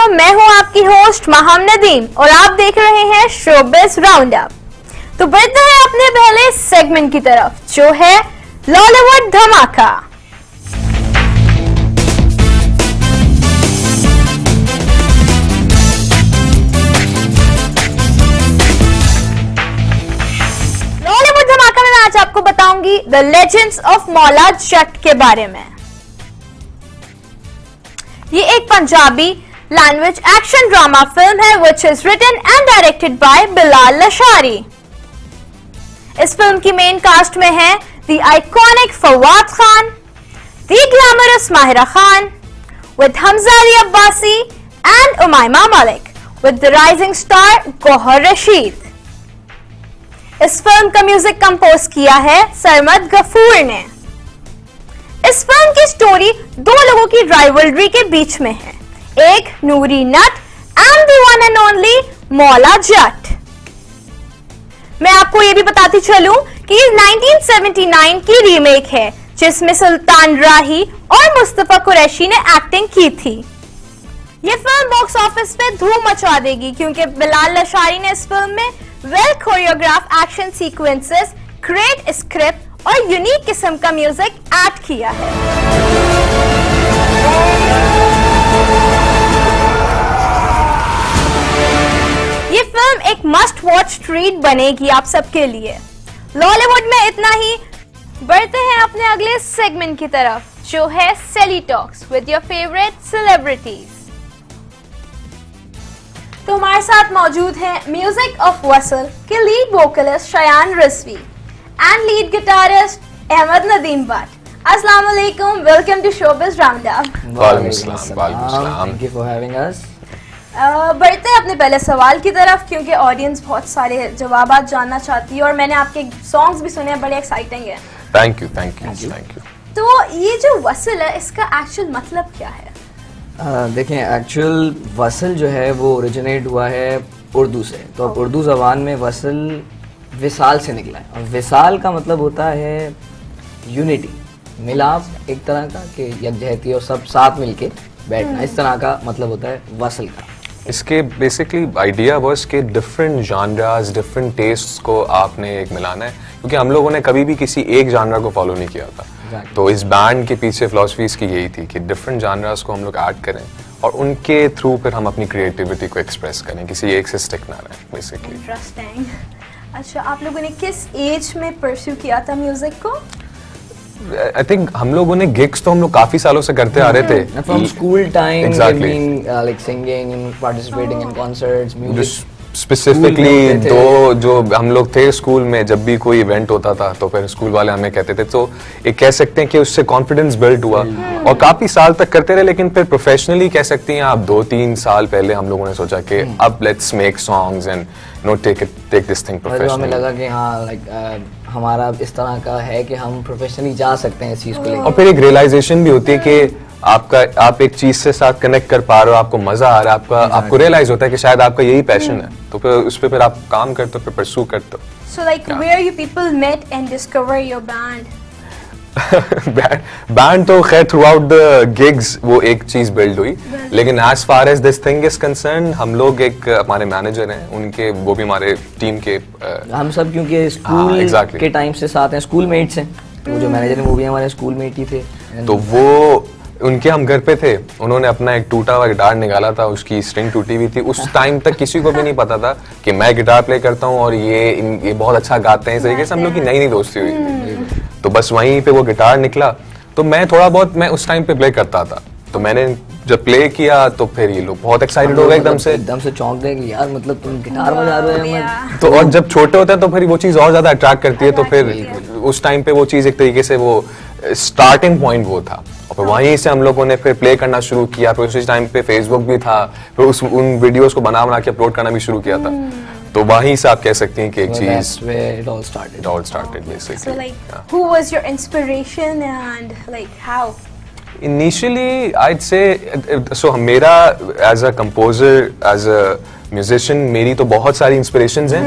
वालेकुम, मैं हूं आपकी होस्ट महम नदीम और आप देख रहे हैं शोबिज़ राउंडअप। तो बढ़ते हैं अपने पहले सेगमेंट की तरफ, जो है लॉलीवुड धमाका। लॉलीवुड धमाका में मैं आज आपको बताऊंगी the legends of Maula Jatt के बारे में। ये एक Punjabi language action drama film है which is written and directed by Bilal Lashari. इस फिल्म की मेन कास्ट में है the iconic Fawad Khan, the glamorous Mahira Khan with Hamza Ali Abbasi and उमाइमा Malik with the rising star Gauhar Rashid. इस फिल्म का म्यूजिक कंपोज किया है सरमद गफूर ने। इस फिल्म की स्टोरी दो लोगों की राइवलरी के बीच में है, एक Noori Nat and the one and only Maula Jatt. मैं आपको यह भी बताती चलूं कि 1979 की रीमेक है जिसमें सुल्तान राही और मुस्तफा कुरैशी ने एक्टिंग की थी। यह फिल्म बॉक्स ऑफिस पे धूम मचा देगी क्योंकि बिलाल लशारी ने इस फिल्म में well choreograph action sequences, great script और यूनिक किस्म का म्यूजिक ऐड किया है। ये फिल्म एक मस्ट वॉच ट्रीट बनेगी आप सबके लिए। लॉलीवुड में इतना ही, बढ़ते हैं अपने अगले सेगमेंट की तरफ, जो है सेली talks with your favourite celebrities. तो हमारे साथ मौजूद हैं म्यूजिक ऑफ वसल के lead vocalist Shayan Rizvi and lead guitarist Ahmed Nadeem Bhatt. Assalamu alaikum, welcome to Showbiz Roundup. Walaikum assalam. Thank you for having us. बढ़ते हैं अपने पहले सवाल की तरफ क्योंकि ऑडियंस बहुत सारे जवाबात जानना चाहती है और मैंने आपके सॉन्ग्स भी सुने हैं, बड़े एक्साइटिंग है। Thank you. तो ये जो वसल है इसका एक्चुअल मतलब क्या है? देखें, एक्चुअल वसल जो है वो ओरिजिनेट हुआ है उर्दू से। तो अब उर्दू ज़बान में वसल विसाल से निकला है और विसाल का मतलब होता है यूनिटी, मिलाप, एक तरह का कि यकजहती और सब साथ मिलके बैठना, इस तरह का मतलब होता है वसल का। इसके बेसिकली आइडिया बस कि डिफरेंट जॉनरास, डिफरेंट टेस्ट्स को आपने एक मिलाना है, क्योंकि हम लोगों ने कभी भी किसी एक जॉनरा को फॉलो नहीं किया था। तो इस बैंड के पीछे फिलॉसफी इसकी यही थी कि डिफरेंट जॉनरास को हम लोग ऐड करें और उनके थ्रू फिर हम अपनी क्रिएटिविटी को एक्सप्रेस करें, किसी एक से स्टिक ना रहें बेसिकली। इंटरेस्टिंग। अच्छा, आप लोगों ने किस एज में परस्यू किया था म्यूजिक को? आई थिंक हम लोगों ने गिग्स तो हम लोग काफी सालों से करते आ रहे थे। From school time, exactly. like singing and participating in concerts, music. Specifically दो जो हम लोग थे स्कूल में, जब भी कोई इवेंट होता था तो फिर स्कूल वाले हमें कहते थे, तो एक कह सकते हैं कि उससे कॉन्फिडेंस बिल्ड हुआ और काफी साल तक करते रहे। लेकिन फिर प्रोफेशनली कह सकती हैं आप 2-3 साल पहले हम लोगों ने सोचा कि अब let's make songs and no take this thing professionally. हमें लगा कि हाँ, लाइक हमारा इस तरह का है कि हम प्रोफेशनली जा सकते हैं इस चीज को लेकर। और फिर एक रियलाइजेशन भी होती है कि आप एक चीज से साथ कनेक्ट कर पा रहे हो, आपको मजा आ रहा है, आपको रियलाइज होता है कि शायद आपका यही पैशन है, तो फिर उस पे फिर आप काम करते हो, फिर परस्यू करते हो। So like where you people met and discover your band? Band तो खैर थ्रू आउट द गिग्स वो एक चीज बिल्ड हुई, लेकिन as far as this thing is concern, हम लोग एक हमारे मैनेजर हैं उनके, वो भी हमारे टीम के हम सब क्योंकि स्कूल के टाइम से साथ हैं, स्कूल मेट्स हैं, तो जो मैनेजर हैं वो भी हमारे स्कूल मेट ही थे। तो वो उनके हम घर पे थे, उन्होंने अपना एक टूटा हुआ गिटार निकाला था, उसकी स्ट्रिंग टूटी हुई थी। उस टाइम तक किसी को भी नहीं पता था कि मैं गिटार प्ले करता हूँ और ये बहुत अच्छा गाते हैं। इस तरीके से हम लोग की नई दोस्ती हुई थी। तो बस वहीं पे वो गिटार निकला, तो मैं थोड़ा बहुत मैं उस टाइम पे प्ले करता था, तो मैंने जब प्ले किया तो फिर ये लोग बहुत एक्साइटेड हो गए, एकदम से चौंक गए कि यार मतलब तुम गिटार बजा रहे हो। तो और जब छोटे होते हैं तो फिर वो चीज़ और ज़्यादा अट्रैक्ट करती है, तो फिर उस टाइम पे वो चीज़ एक तरीके से वो स्टार्टिंग पॉइंट वो था। और फिर वहीं से हम लोगों ने फिर प्ले करना शुरू किया, फिर उस टाइम पे फेसबुक भी था, फिर उन वीडियोस को बना के अपलोड करना भी शुरू किया था। तो वहीं से आप कह सकती हैं कि एक चीज it all started basically. So like who was your inspiration and like how? Initially, I'd say, so मेरा as a composer, as a musician, मेरी तो बहुत सारी inspirations हैं,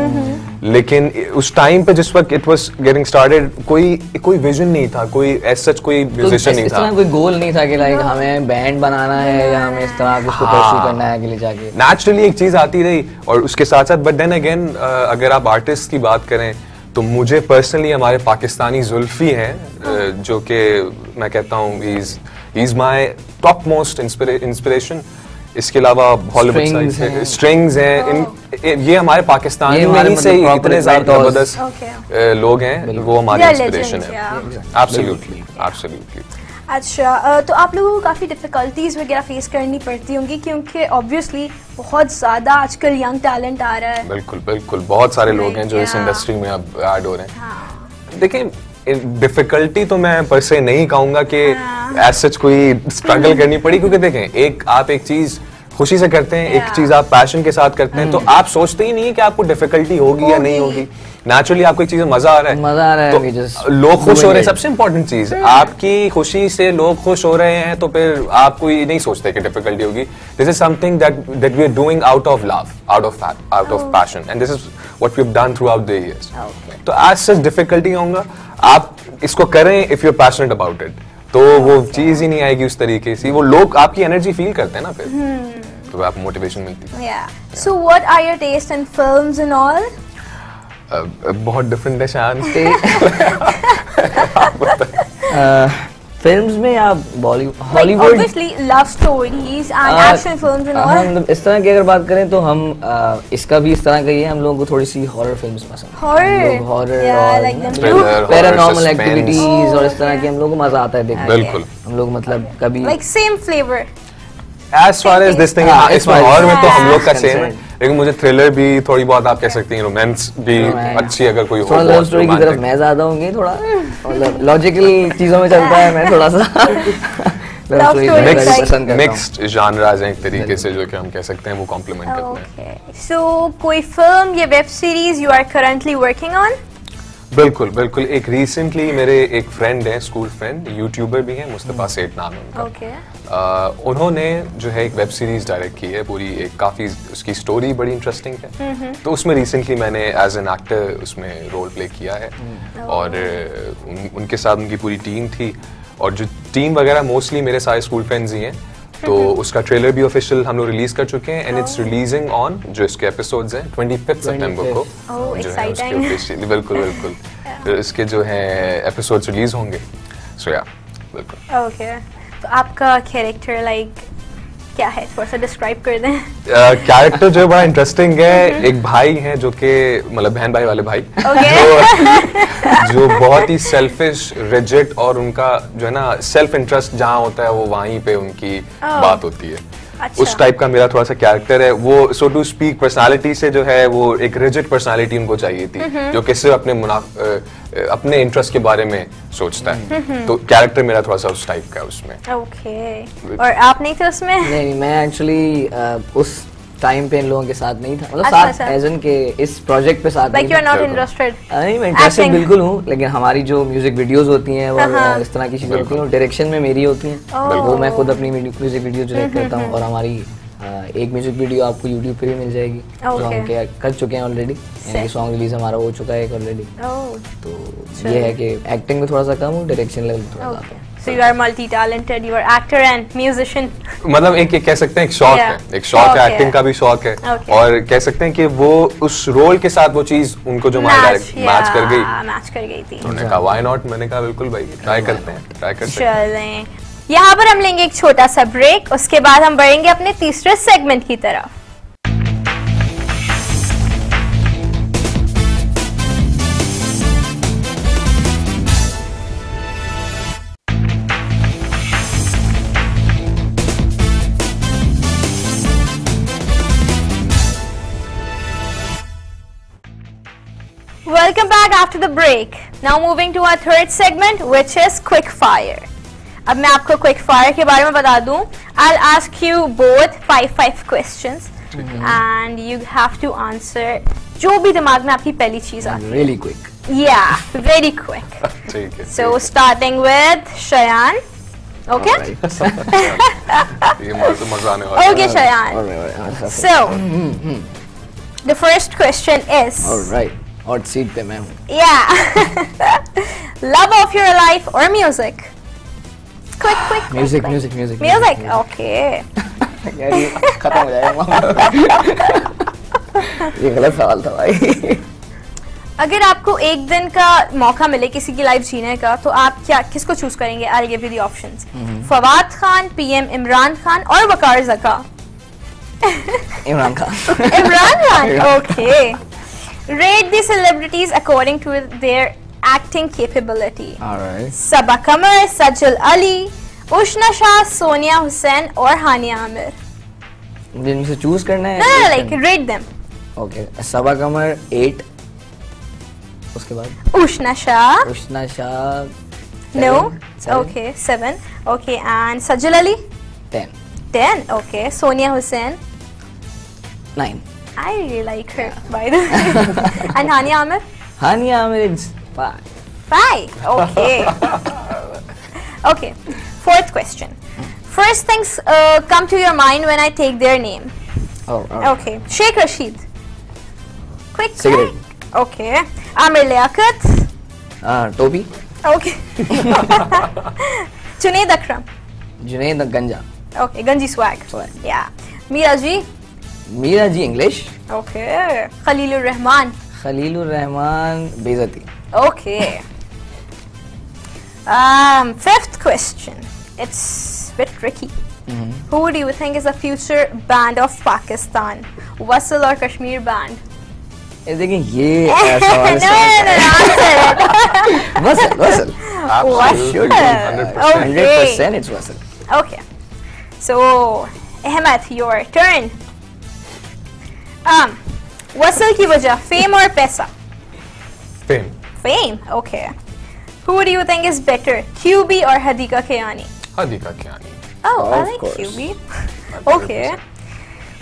लेकिन उस टाइम पे जिस वक्त it was getting started, कोई vision नहीं था, कोई as such कोई musician नहीं इस था. तरह कोई गोल नहीं था कि लाइक हमें बैंड बनाना है या हमें इस तरह कुछ को परस्यू करना है आगे ले जाके. Naturally एक चीज आती रही और उसके साथ साथ, but then again अगर आप artist की बात करें तो मुझे पर्सनली हमारे पाकिस्तानी जुल्फी हैं जो कि मैं कहता हूँ he is my top most inspiration. इसके अलावा हॉलीवुड साइड से स्ट्रिंग्स हैं, ये हमारे पाकिस्तान में ही से इतने ज्यादा जबरदस्त लोग हैं, वो हमारी इंस्पिरेशन है. Absolutely absolutely. अच्छा, तो आप लोगों को काफ़ी डिफ़िकल्टीज़ वगैरह फेस करनी पड़ती होंगी क्योंकि ऑब्वियसली बहुत ज़्यादा आजकल यंग टैलेंट आ रहा है. बिल्कुल बिल्कुल, बहुत सारे लोग हैं जो इस इंडस्ट्री में अब ऐड हो रहे हैं. देखिए, डिफिकल्टी तो मैं पर से नहीं कहूँगा कि एज सच कोई स्ट्रगल करनी पड़ी, क्योंकि देखें आप एक चीज़ खुशी से करते हैं, एक चीज़ आप पैशन के साथ करते हैं, तो आप सोचते ही नहीं है कि आपको डिफिकल्टी होगी या नहीं होगी. नेचुरली आपको एक चीज में मजा आ रहा है तो लोग खुश हो रहे हैं. सबसे इंपॉर्टेंट चीज, आपकी खुशी से लोग खुश हो रहे हैं तो फिर आपको ये नहीं सोचते कि डिफिकल्टी होगी. This is something that we are doing out of love, out of passion, and this is what we have done throughout the years. तो एज सच डिफिकल्टी होगा, आप इसको करें if you are passionate about it, तो वो चीज ही नहीं आएगी उस तरीके से. वो लोग आपकी एनर्जी फील करते हैं ना, फिर तो आपको मोटिवेशन मिलती है. So what are your taste in films and all? बहुत डिफरेंट है शान. फिल्म्स में या Bollywood, Hollywood, obviously love stories and action films and all. मतलब इस तरह की अगर बात करें तो हम इसका भी इस तरह का ही है, हम लोगों को थोड़ी सी हॉरर फिल्म्स पसंद है. हॉरर और पैरानॉर्मल एक्टिविटीज और इस तरह की हम लोगों को मजा आता है देखने. बिल्कुल, हम लोग मतलब कभी like same flavour as far as this thing, इसमें हॉरर में तो हम लोग का सेम है, लेकिन मुझे थ्रिलर भी थोड़ी बहुत आप कह सकते हैं, रोमांस भी अच्छी अगर कोई हो. लव स्टोरी की तरफ मैं ज्यादा होंगी, थोड़ा मतलब लॉजिकल चीजों में चलता है मैं थोड़ा सा. मिक्स्ड जॉनरास हैं एक तरीके से, जो कि हम कह सकते हैं वो कॉम्प्लीमेंट करते हैं. सो कोई फिल्म या web series you are currently working on? बिल्कुल बिल्कुल. एक रिसेंटली मेरे एक फ्रेंड है, स्कूल फ्रेंड, यूट्यूबर भी है, मुस्तफा सेठ नाम है उनका. उन्होंने जो है एक वेब सीरीज डायरेक्ट की है पूरी, एक काफी उसकी स्टोरी बड़ी इंटरेस्टिंग है. तो उसमें रिसेंटली मैंने एज एन एक्टर उसमें रोल प्ले किया है, और उनके साथ उनकी पूरी टीम थी, और जो टीम वगैरह मोस्टली मेरे सारे स्कूल फ्रेंड्स ही हैं. तो उसका ट्रेलर भी ऑफिशियल हम लोग रिलीज कर चुके हैं, एंड इट्स रिलीजिंग ऑन, जो इसके एपिसोड्स हैं 25 सितंबर को जो है उसके ऑफिशियल. बिल्कुल बिल्कुल, तो इसके जो है एपिसोड्स रिलीज होंगे. सो या बिल्कुल. ओके, तो आपका कैरेक्टर लाइक क्या है, थोड़ा सा डिस्क्राइब कर दें. कैरेक्टर जो है बड़ा इंटरेस्टिंग है. एक भाई हैं जो कि मतलब बहन भाई वाले भाई, जो बहुत ही सेल्फिश, रिजिड, और उनका जो है ना सेल्फ इंटरेस्ट जहाँ होता है वो वहीं पे उनकी बात होती है. अच्छा. उस टाइप का मेरा थोड़ा सा कैरेक्टर है. वो सो टू स्पीक पर्सनालिटी से जो है वो एक रिजिड पर्सनालिटी उनको चाहिए थी, जो कि सिर्फ अपने इंटरेस्ट के बारे में सोचता है. तो कैरेक्टर मेरा थोड़ा सा उस टाइप का है उसमें. ओके. और आप नहीं थे उसमें? नहीं, मैं एक्चुअली उस टाइम पे इन लोगों के साथ नहीं था, मतलब साथ एजन के इस प्रोजेक्ट पे साथ. Like you are not interested? नहीं, मैं इंटरेस्टेड बिल्कुल हूँ, लेकिन हमारी जो म्यूजिक वीडियोस होती हैं और इस तरह की चीजें होती हैं, डायरेक्शन में मेरी होती हैं. वो मैं खुद अपनी म्यूजिक वीडियो डायरेक्ट करता हूँ, और हमारी एक म्यूजिक वीडियो आपको YouTube पे भी मिल जाएगी, जो हम कर चुके हैं ऑलरेडी. सॉन्ग रिलीज हमारा हो चुका है एक ऑलरेडी. तो ये है कि एक्टिंग में थोड़ा सा कम हूँ, डायरेक्शन लेवल थोड़ा ज़्यादा. So you are multi-talented, you are actor and musician. मतलब एक कह सकते हैं एक शौक है, एक शौक है, एक्टिंग का भी शौक है, और कह सकते हैं कि वो उस रोल के साथ वो चीज उनको जो मैच कर गई थी. उन्होंने कहा व्हाई नॉट, मैंने कहा बिल्कुल भाई ट्राई करते हैं, ट्राई कर सकते हैं. चलें, यहाँ पर हम लेंगे एक छोटा सा ब्रेक, उसके बाद हम बढ़ेंगे अपने तीसरे सेगमेंट की तरफ. Welcome back after the break. Now moving to our third segment, which is quick fire. अब मैं आपको quick fire के बारे में बता दूं. I'll ask you both 5 questions, and you have to answer जो भी दिमाग में आपकी पहली चीज आती है. Really quick. Yeah, very quick. ठीक है. So starting with Shayan. Okay? ये मजा आने वाला है। Okay, Shayan. Alright. So, the first question is, Alright. Hot seat पे मैं हूँ. yeah, love of your life or music? Quick. Music. Music, okay. यार ये खत्म हो जाएगा मामला. ये गलत सवाल था भाई. अगर आपको एक दिन का मौका मिले किसी की लाइफ जीने का, तो आप किसको चूज करेंगे? I'll give you the options. Fawad Khan, PM Imran Khan और वकार Zaka. Imran Khan. Imran Khan, okay. Rate the celebrities according to their acting capability. Alright. सबा कमर, सज्जल अली, उष्णा शाह, सोनिया हुसैन और हानिया आमिर. मुझे इनमें से चूज करना है. No, like rate them. Okay. सबा कमर 8. उसके बाद उष्णा शाह, उष्णा Shah no, 7. okay, 7. Okay, and Sajal Ali 10. 10. Okay, Sonia Hussain, 9. I really like her by the way. And Hania Aamir Hania Aamir is 5. 5. Okay. Okay. Fourth question. First things come to your mind when I take their name. Oh, Okay. Sheikh Rashid. Quick. Cigarette. Okay. Amir Liaquat. टोपी. Okay. Junaid Akram. Junaid गंजा. Okay. Ganji Swag. Swag. Yeah. Meera Ji. Meera ji English. Okay. Khalilur Rahman. Khalilur Rahman बेइज्जती. Okay. Fifth question. It's a bit tricky. Who do you think is the future band of Pakistan? Wasl or Kashmir band? ये देखिए ये सवाल No, answer it. वसल Absolutely, 100%. 100% it's वसल. Okay. So, Ahmed, your turn. Wasl की वजह fame or पैसा? Fame. Fame. Okay. Who do you think is better, QB or Hadika Kayani? Hadika Kyani. Oh, I Of like course. QB. Okay.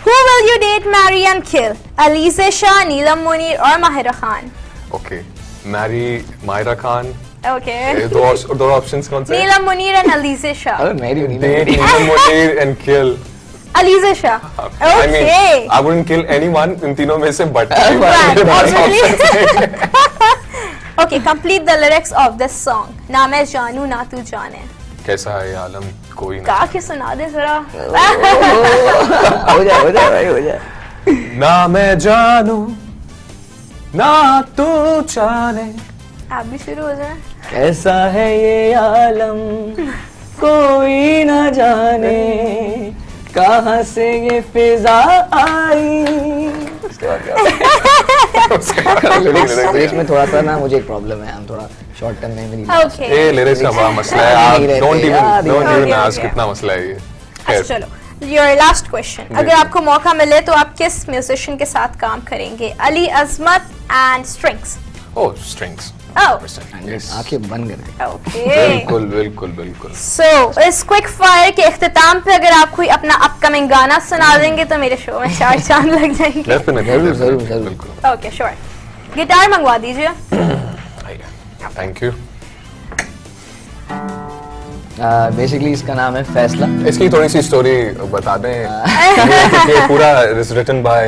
Who will you date, marry and kill? Alize Shah, Neelam Munir or Mahira Khan? Okay. Marry Myra Khan. Okay. दो options कौन से? Neelam Munir and Alize Shah. अबे मेरी नहीं Date Neelam Munir and kill. Alize Shah. I mean, Okay. I wouldn't kill anyone in तीनों में से but. Right, obviously. Okay, complete the lyrics of this song. ना मैं जानू ना तू जाने. कैसा है ये आलम कोई ना. गा के सुना दे जरा. हो जाए भाई हो जाए. ना मैं जानू ना तू जाने. आप भी शुरू हो जाए. कैसा है ये आलम कोई ना जाने कहाँ से ये फिजा आई. लिरिक्स में थोड़ा सा ना मुझे एक प्रॉब्लम है. हम थोड़ा शॉर्ट टर्म में मेरी Okay. ये लिरिक्स का बड़ा मसला है. आप don't even ask कितना मसला है ये. अच्छा चलो. Your last question. अगर आपको मौका मिले तो आप किस म्यूजिशियन के साथ काम करेंगे? अली अजमत and Strings. Oh, strings. Oh. Yes. आंखें बंद कर. Okay. बिल्कुल. So इस क्विक फायर के इख्तिताम पे अगर आप कोई अपना अपकमिंग गाना सुना देंगे तो मेरे शो में 4 चांद लग जाएंगे. Definitely. जरूर. बिल्कुल. Okay, sure. गिटार मंगवा दीजिए. Thank you. बेसिकली इसका नाम है फैसला. इसकी थोड़ी सी स्टोरी बता दें. ये पूरा is written by.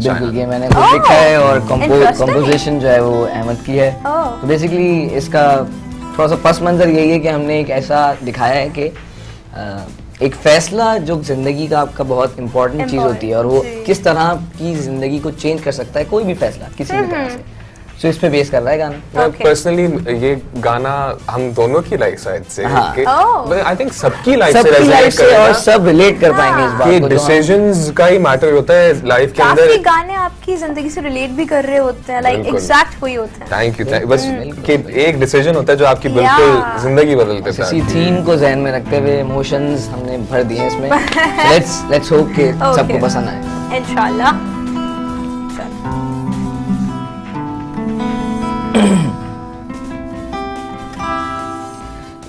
बिल्कुल ये मैंने खुद लिखा है और interesting. कंपोजिशन जो है वो अहमद की है. तो बेसिकली इसका थोड़ा सा पस मंजर यही है कि हमने एक ऐसा दिखाया है कि एक फैसला जो जिंदगी का आपका बहुत इंपॉर्टेंट चीज होती है और वो किस तरह की जिंदगी को चेंज कर सकता है. कोई भी फैसला किसी भी तरह से. सो इस पे बेस कर रहा है गाना. Okay. पर्सनली ये गाना हम दोनों की लाइफ साइड से हाँ. आई थिंक सबकी लाइफ से सबकी लाइफ से और सब रिलेट कर पाएंगे इस बात कि को. डिसीजंस का ही मैटर होता है लाइफ के अंदर. काफी गाने आपकी जिंदगी से रिलेट भी कर रहे होते हैं. लाइक बिल्कुल. एग्जैक्ट वही होते हैं. Thank you. बस कि एक डिसीजन होता है जो आपकी बिल्कुल Yeah. जिंदगी बदल देता इसी है. थीम को ध्यान में रखते हुए इमोशंस हमने भर दिए हैं इसमें. लेट्स होप कि सबको Okay. पसंद आए. इंशाल्लाह.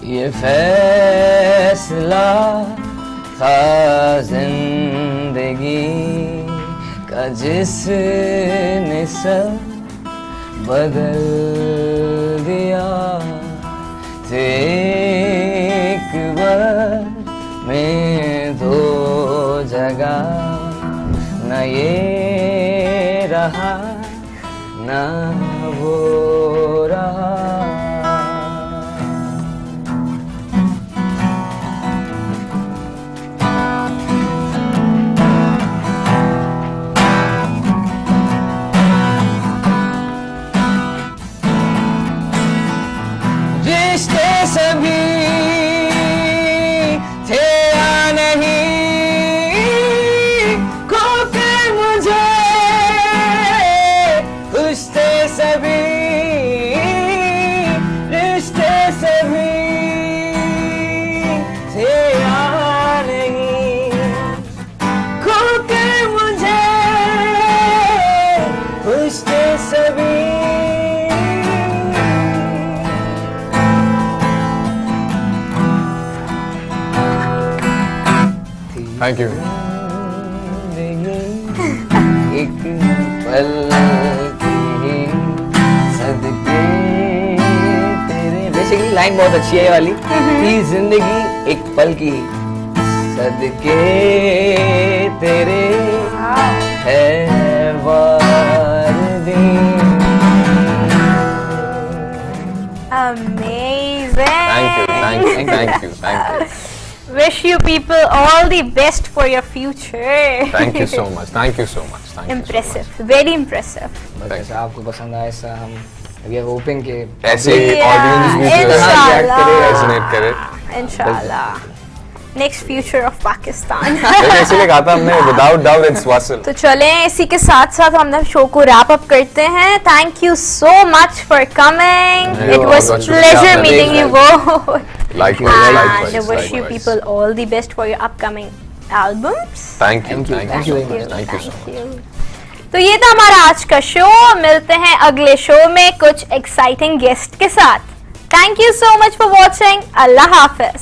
ये फैसला था जिंदगी का जिसने सब बदल दिया. एक बार रहा ना वो रहा। रिश्ते सभी थे या नहीं, खोके मुझे खुश थे सभी, रिश्ते सभी थे या नहीं, खोके मुझे खुश थे सभी। Thank you. एक पल की सदके तेरे, बेसिकली लाइन बहुत अच्छी है ये वाली। थी जिंदगी एक पल की सदके तेरे है Vardi. Amazing. Thank you. Wish you people all the best for your future. Thank you so much. Thank you so much. Impressive. Very impressive. बस ऐसा आपको पसंद आया, ऐसा हम we are hoping कि ऐसे Yeah, ऑडियंस भी जो है Inshallah. रेजोनेट करे। Inshallah. Next future of Pakistan. लेकिन इसीलिए कहा था हमने without doubt it's Wasil। तो चलें, इसी के साथ साथ हम अपने शो को रैप अप करते हैं। Thank you so much for coming. It was pleasure meeting you both. Likewise, And likewise, wish you likewise. people all the best for your upcoming albums. Thank you Thank you very much. Thank you so much। तो ये था हमारा आज का show. मिलते हैं अगले show में कुछ एक्साइटिंग गेस्ट के साथ। Thank you so much for watching. Allah Hafiz.